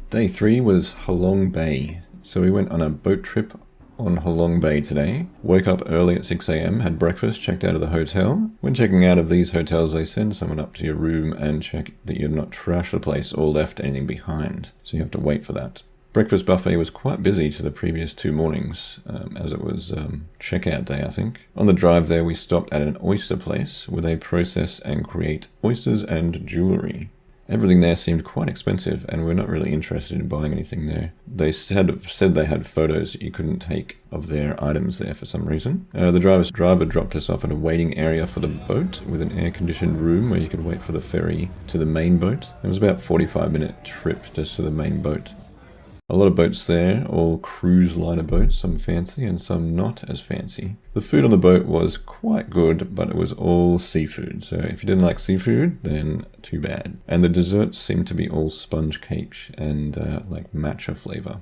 Day 3 was Halong Bay. So we went on a boat trip on Halong Bay today. Woke up early at 6 a.m, had breakfast, checked out of the hotel. When checking out of these hotels, they send someone up to your room and check that you've not trashed the place or left anything behind. So you have to wait for that. Breakfast buffet was quite busy to the previous 2 mornings, as it was checkout day, I think. On the drive there, we stopped at an oyster place where they process and create oysters and jewellery. Everything there seemed quite expensive, and we're not really interested in buying anything there. They said they had photos that you couldn't take of their items there for some reason. The driver dropped us off at a waiting area for the boat with an air-conditioned room where you could wait for the ferry to the main boat. It was about a 45-minute trip just to the main boat. A lot of boats there, all cruise liner boats, some fancy and some not as fancy. The food on the boat was quite good, but it was all seafood, so if you didn't like seafood, then too bad. And the desserts seemed to be all sponge cake and like matcha flavour.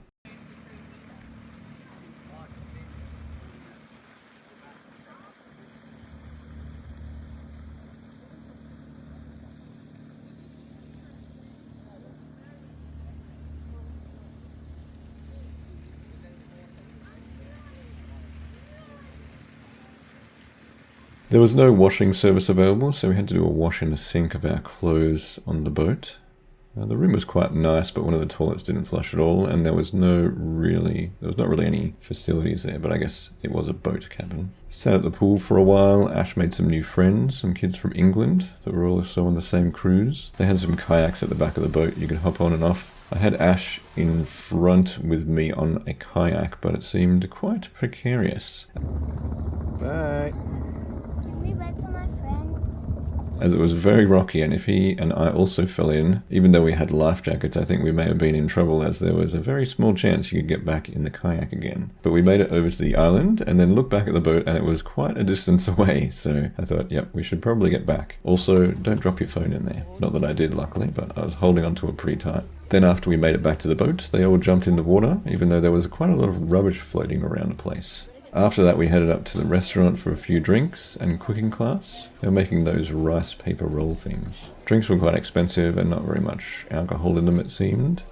There was no washing service available, so we had to do a wash in the sink of our clothes on the boat. The room was quite nice, but one of the toilets didn't flush at all, and there was not really any facilities there, but I guess it was a boat cabin. Sat at the pool for a while. Ash made some new friends, some kids from England that were also on the same cruise. They had some kayaks at the back of the boat you could hop on and off. I had Ash in front with me on a kayak, but it seemed quite precarious. Bye! As it was very rocky, and if he and I also fell in, even though we had life jackets, I think we may have been in trouble, as there was a very small chance you could get back in the kayak again. But we made it over to the island and then looked back at the boat, and it was quite a distance away, so I thought, yep, we should probably get back. Also, don't drop your phone in there. Not that I did, luckily, but I was holding onto it pretty tight. Then after we made it back to the boat, they all jumped in the water, even though there was quite a lot of rubbish floating around the place. After that, we headed up to the restaurant for a few drinks and cooking class. They were making those rice paper roll things. Drinks were quite expensive and not very much alcohol in them, it seemed.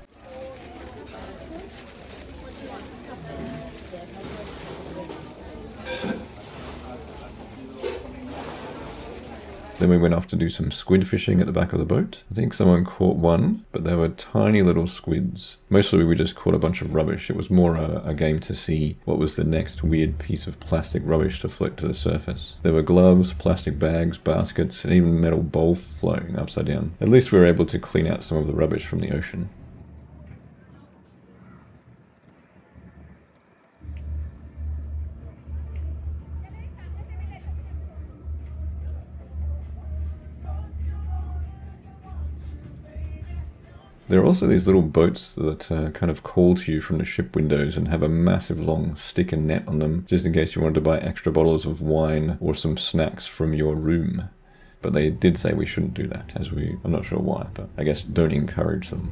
Then we went off to do some squid fishing at the back of the boat. I think someone caught one, but they were tiny little squids. Mostly we just caught a bunch of rubbish. It was more a game to see what was the next weird piece of plastic rubbish to float to the surface. There were gloves, plastic bags, baskets, and even metal bowl floating upside down. At least we were able to clean out some of the rubbish from the ocean. There are also these little boats that kind of call to you from the ship windows and have a massive long stick and net on them, just in case you wanted to buy extra bottles of wine or some snacks from your room. But they did say we shouldn't do that, I'm not sure why, but I guess don't encourage them.